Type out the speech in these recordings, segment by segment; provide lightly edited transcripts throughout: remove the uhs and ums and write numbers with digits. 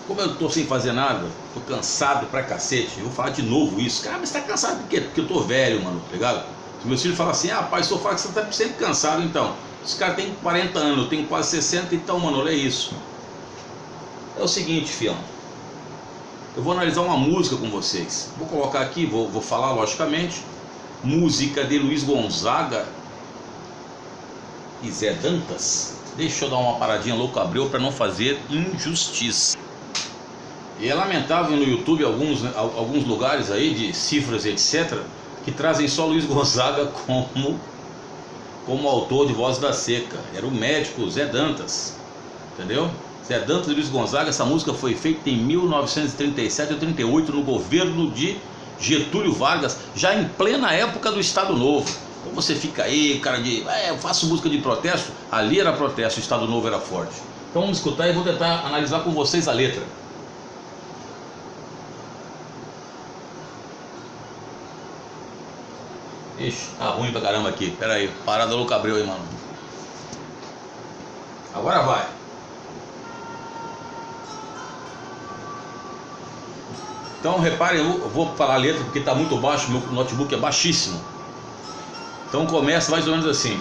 como eu tô sem fazer nada, tô cansado pra cacete, eu vou falar de novo isso. Cara, mas você tá cansado por quê? Porque eu tô velho, mano, tá ligado? Se meus filhos falam assim, pai, só fala que você tá sempre cansado, então. Os caras têm 40 anos, eu tenho quase 60, então, mano, olha isso. É o seguinte, fião. Eu vou analisar uma música com vocês. Vou colocar aqui, vou falar logicamente. Música de Luiz Gonzaga e Zé Dantas. Deixa eu dar uma paradinha louco Abreu para não fazer injustiça. E é lamentável no YouTube alguns lugares aí de cifras etc que trazem só Luiz Gonzaga como autor de Voz da Seca. Era o médico Zé Dantas, entendeu? Zé Dantas e Luiz Gonzaga. Essa música foi feita em 1937 ou 38 no governo de Getúlio Vargas, já em plena época do Estado Novo. Então você fica aí, cara de, eu faço música de protesto. Ali era protesto, o Estado Novo era forte. Então vamos escutar e vou tentar analisar com vocês a letra. Ixi, tá ruim pra caramba aqui. Pera aí, parada louco Abreu aí, mano. Agora vai. Então reparem, eu vou falar a letra porque tá muito baixo, meu notebook é baixíssimo. Então começa mais ou menos assim.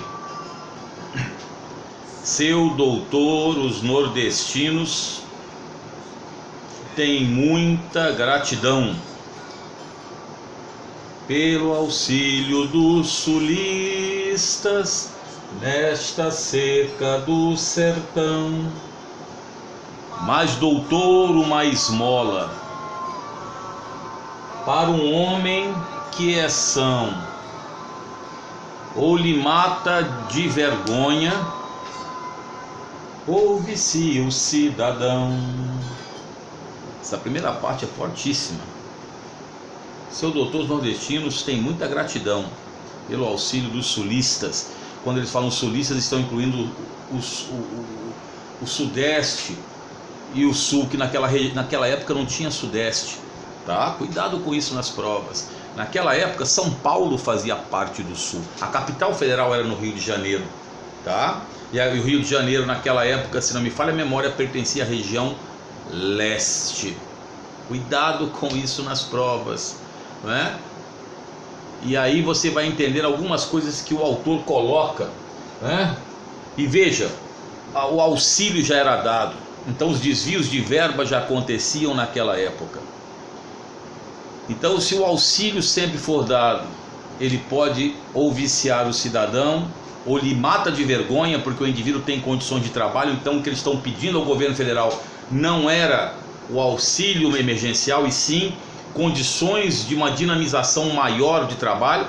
Seu doutor, os nordestinos têm muita gratidão pelo auxílio dos sulistas nesta seca do sertão. Mas doutor, uma esmola para um homem que é são, ou lhe mata de vergonha, ou vicia o cidadão. Essa primeira parte é fortíssima. Seu doutor, os nordestinos têm muita gratidão pelo auxílio dos sulistas. Quando eles falam sulistas, estão incluindo o sudeste e o sul, que naquela época não tinha sudeste, tá? Cuidado com isso nas provas. Naquela época, São Paulo fazia parte do sul. A capital federal era no Rio de Janeiro, tá? E o Rio de Janeiro, naquela época, se não me falha a memória, pertencia à região leste. Cuidado com isso nas provas, não é? E aí você vai entender algumas coisas que o autor coloca, né? E veja, o auxílio já era dado, então os desvios de verba já aconteciam naquela época. Então, se o auxílio sempre for dado, ele pode ou viciar o cidadão, ou lhe mata de vergonha, porque o indivíduo tem condições de trabalho. Então, o que eles estão pedindo ao governo federal não era o auxílio emergencial, e sim condições de uma dinamização maior de trabalho,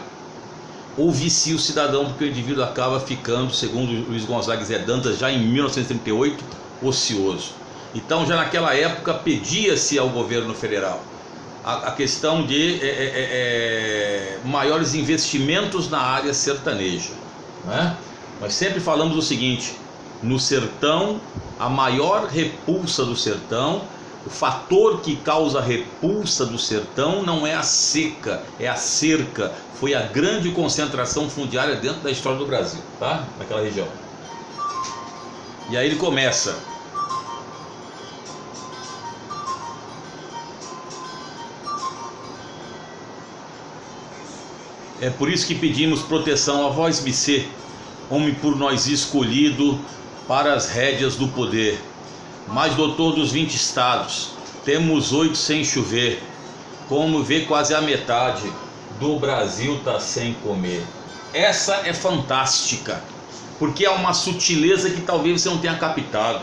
ou vicia o cidadão, porque o indivíduo acaba ficando, segundo Luiz Gonzaga e Zé Dantas, já em 1938, ocioso. Então, já naquela época, pedia-se ao governo federal a questão de maiores investimentos na área sertaneja, né? Nós sempre falamos o seguinte: no sertão, a maior repulsa do sertão, o fator que causa a repulsa do sertão não é a seca, é a cerca. Foi a grande concentração fundiária dentro da história do Brasil, tá? Naquela região. E aí ele começa: é por isso que pedimos proteção a vós, Missê, homem por nós escolhido para as rédeas do poder. Mas, doutor dos 20 estados, temos 8 sem chover. Como vê, quase a metade do Brasil tá sem comer. Essa é fantástica, porque é uma sutileza que talvez você não tenha captado.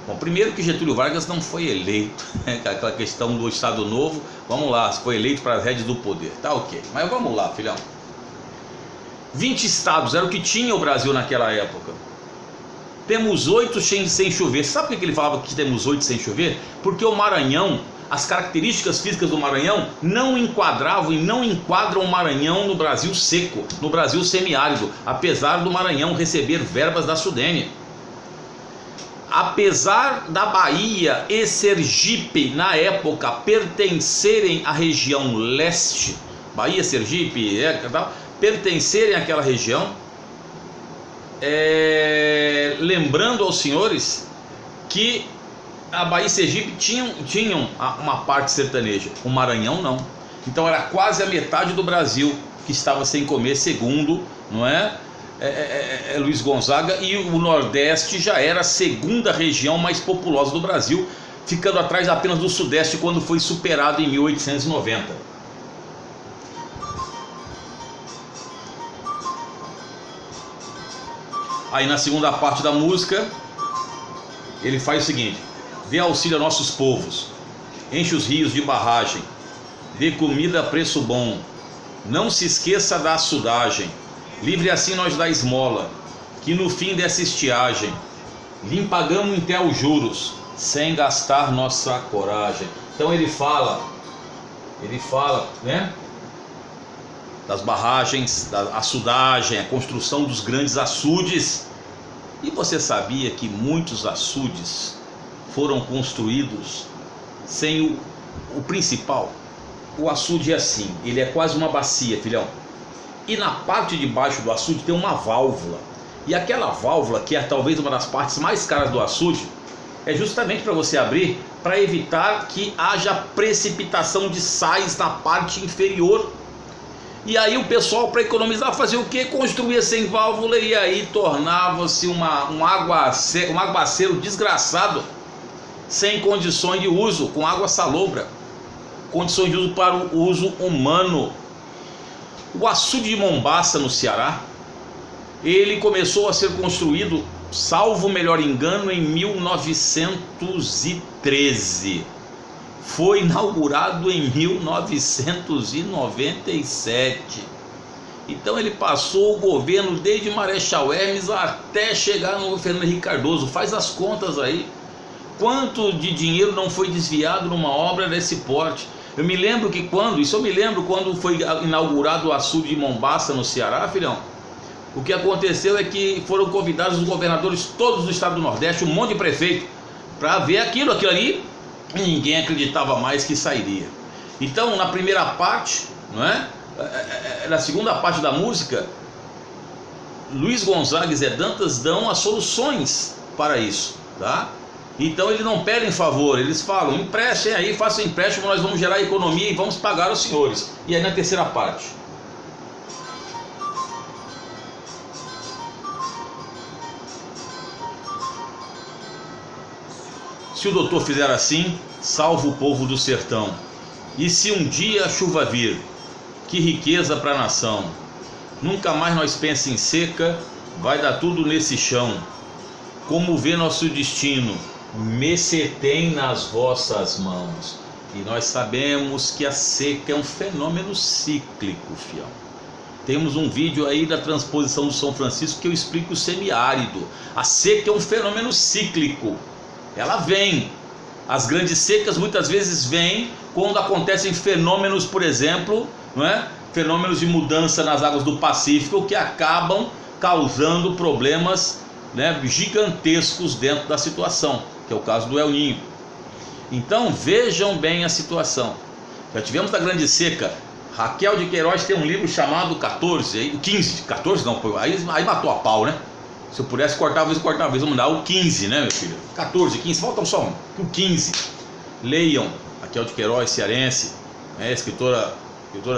Bom, primeiro que Getúlio Vargas não foi eleito, aquela questão do Estado Novo, vamos lá, foi eleito para as rédeas do poder, tá ok, mas vamos lá, filhão. 20 estados era o que tinha o Brasil naquela época. Temos 8 sem chover. Sabe por que ele falava que temos 8 sem chover? Porque o Maranhão, as características físicas do Maranhão não enquadravam e não enquadram o Maranhão no Brasil seco, no Brasil semiárido, apesar do Maranhão receber verbas da Sudene. Apesar da Bahia e Sergipe na época pertencerem à região leste, Bahia, Sergipe, pertencerem àquela região, lembrando aos senhores que a Bahia e Sergipe tinham uma parte sertaneja, o Maranhão não. Então era quase a metade do Brasil que estava sem comer, segundo, não é? Luiz Gonzaga, e o Nordeste já era a segunda região mais populosa do Brasil, ficando atrás apenas do Sudeste, quando foi superado em 1890. Aí na segunda parte da música, ele faz o seguinte: dê auxílio a nossos povos, enche os rios de barragem, dê comida a preço bom, não se esqueça da açudagem, livre assim nós da esmola, que no fim dessa estiagem, lhe pagamos até os juros, sem gastar nossa coragem. Então ele fala, né, das barragens, da açudagem, a construção dos grandes açudes. E você sabia que muitos açudes foram construídos sem o principal? O açude é assim, ele é quase uma bacia, filhão. E na parte de baixo do açude tem uma válvula. E aquela válvula, que é talvez uma das partes mais caras do açude, é justamente para você abrir, para evitar que haja precipitação de sais na parte inferior. E aí o pessoal, para economizar, fazia o quê? Construía sem válvula, e aí tornava-se um aguaceiro desgraçado, sem condições de uso, com água salobra, condições de uso para o uso humano. O açude de Mombaça, no Ceará, ele começou a ser construído, salvo o melhor engano, em 1913. Foi inaugurado em 1997. Então ele passou o governo desde Marechal Hermes até chegar no Fernando Henrique Cardoso. Faz as contas aí. Quanto de dinheiro não foi desviado numa obra desse porte? Eu me lembro quando foi inaugurado o açude de Mombaça, no Ceará, filhão. O que aconteceu é que foram convidados os governadores todos do estado do Nordeste, um monte de prefeito, para ver aquilo ali, e ninguém acreditava mais que sairia. Então, na primeira parte, não é? Na segunda parte da música, Luiz Gonzaga e Zé Dantas dão as soluções para isso, tá? Então eles não pedem favor, eles falam: emprestem aí, façam empréstimo, nós vamos gerar economia e vamos pagar os senhores. E aí na terceira parte, se o doutor fizer assim, salva o povo do sertão. E se um dia a chuva vir, que riqueza para a nação. Nunca mais nós pensa em seca, vai dar tudo nesse chão. Como vê nosso destino, me tem nas vossas mãos. E nós sabemos que a seca é um fenômeno cíclico, fião. Temos um vídeo aí da transposição do São Francisco que eu explico o semiárido. A seca é um fenômeno cíclico. Ela vem. As grandes secas muitas vezes vêm quando acontecem fenômenos, por exemplo, não é? Fenômenos de mudança nas águas do Pacífico, que acabam causando problemas, né, gigantescos dentro da situação, que é o caso do El Niño. Então vejam bem a situação. Já tivemos a grande seca. Raquel de Queiroz tem um livro chamado 15, 14 não, aí matou a pau, né? Se eu pudesse cortar uma vez, vamos dar o 15, né, meu filho? 14, 15, faltam só o 15. Leiam, Raquel de Queiroz, cearense, escritora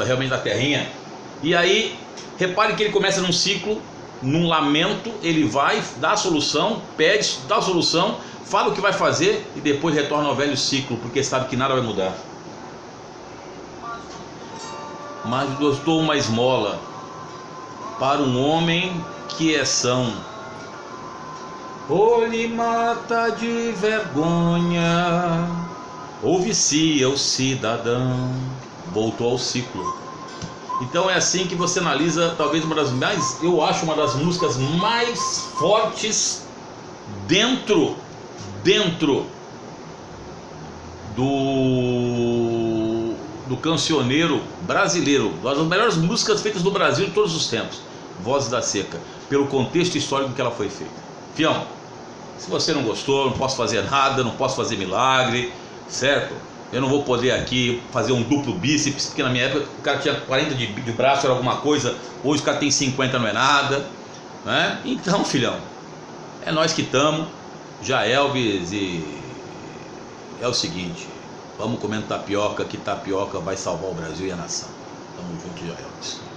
realmente da terrinha. E aí, repare que ele começa num ciclo, num lamento, ele vai, dá a solução, pede, dá a solução, fala o que vai fazer e depois retorna ao velho ciclo, porque sabe que nada vai mudar. Mas eu dou uma esmola para um homem que é são, ou lhe mata de vergonha, ou vicia o cidadão. Voltou ao ciclo. Então é assim que você analisa, talvez uma das mais, eu acho uma das músicas mais fortes dentro do cancioneiro brasileiro, uma das melhores músicas feitas no Brasil de todos os tempos, Vozes da Seca, pelo contexto histórico em que ela foi feita. Fião, se você não gostou, não posso fazer nada, não posso fazer milagre, certo? Eu não vou poder aqui fazer um duplo bíceps, porque na minha época o cara tinha 40 de braço, era alguma coisa, hoje o cara tem 50, não é nada, né? Então, filhão, é nós que estamos, já Elvis e é o seguinte: vamos comer tapioca, que tapioca vai salvar o Brasil e a nação. Tamo junto, Joelmes.